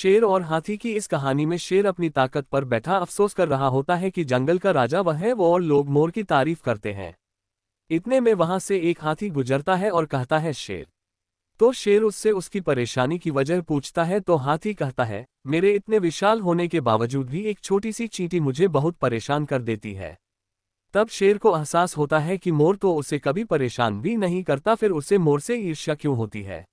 शेर और हाथी की इस कहानी में शेर अपनी ताकत पर बैठा अफसोस कर रहा होता है कि जंगल का राजा वह है वो और लोग मोर की तारीफ करते हैं। इतने में वहां से एक हाथी गुजरता है और कहता है शेर। तो शेर उससे उसकी परेशानी की वजह पूछता है तो हाथी कहता है, मेरे इतने विशाल होने के बावजूद भी एक छोटी सी चींटी मुझे बहुत परेशान कर देती है। तब शेर को एहसास होता है कि मोर तो उसे कभी परेशान भी नहीं करता, फिर उसे मोर से ईर्ष्या क्यों होती है।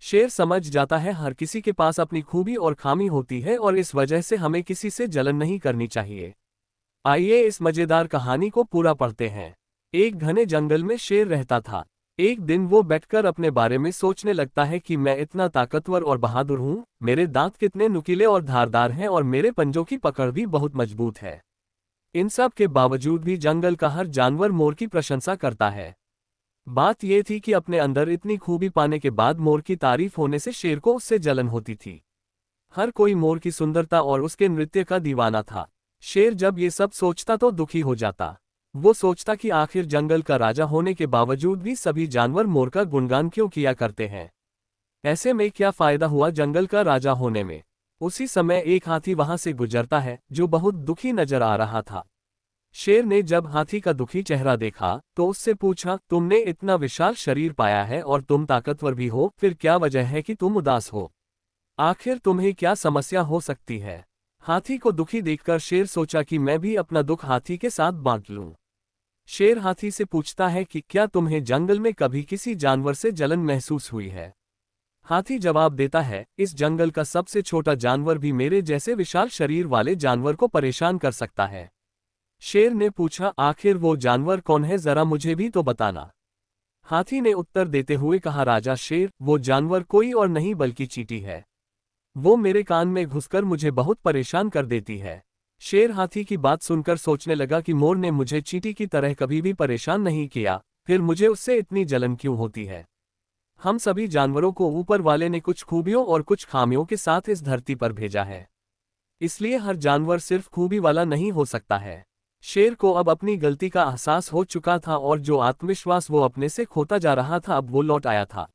शेर समझ जाता है हर किसी के पास अपनी खूबी और खामी होती है और इस वजह से हमें किसी से जलन नहीं करनी चाहिए। आइए इस मजेदार कहानी को पूरा पढ़ते हैं। एक घने जंगल में शेर रहता था। एक दिन वो बैठकर अपने बारे में सोचने लगता है कि मैं इतना ताकतवर और बहादुर हूँ, मेरे दांत कितने नुकीले और धारदार हैं और मेरे पंजों की पकड़ भी बहुत मजबूत है। इन सब के बावजूद भी जंगल का हर जानवर मोर की प्रशंसा करता है। बात यह थी कि अपने अंदर इतनी खूबी पाने के बाद मोर की तारीफ होने से शेर को उससे जलन होती थी। हर कोई मोर की सुंदरता और उसके नृत्य का दीवाना था। शेर जब ये सब सोचता तो दुखी हो जाता। वो सोचता कि आखिर जंगल का राजा होने के बावजूद भी सभी जानवर मोर का गुणगान क्यों किया करते हैं। ऐसे में क्या फायदा हुआ जंगल का राजा होने में। उसी समय एक हाथी वहां से गुजरता है जो बहुत दुखी नजर आ रहा था। शेर ने जब हाथी का दुखी चेहरा देखा तो उससे पूछा, तुमने इतना विशाल शरीर पाया है और तुम ताकतवर भी हो, फिर क्या वजह है कि तुम उदास हो। आखिर तुम्हें क्या समस्या हो सकती है। हाथी को दुखी देखकर शेर सोचा कि मैं भी अपना दुख हाथी के साथ बांट लूं। शेर हाथी से पूछता है कि क्या तुम्हें जंगल में कभी किसी जानवर से जलन महसूस हुई है। हाथी जवाब देता है, इस जंगल का सबसे छोटा जानवर भी मेरे जैसे विशाल शरीर वाले जानवर को परेशान कर सकता है। शेर ने पूछा, आखिर वो जानवर कौन है, जरा मुझे भी तो बताना। हाथी ने उत्तर देते हुए कहा, राजा शेर, वो जानवर कोई और नहीं बल्कि चींटी है। वो मेरे कान में घुसकर मुझे बहुत परेशान कर देती है। शेर हाथी की बात सुनकर सोचने लगा कि मोर ने मुझे चींटी की तरह कभी भी परेशान नहीं किया, फिर मुझे उससे इतनी जलन क्यों होती है। हम सभी जानवरों को ऊपर वाले ने कुछ खूबियों और कुछ खामियों के साथ इस धरती पर भेजा है, इसलिए हर जानवर सिर्फ खूबी वाला नहीं हो सकता है। शेर को अब अपनी गलती का एहसास हो चुका था और जो आत्मविश्वास वो अपने से खोता जा रहा था अब वो लौट आया था।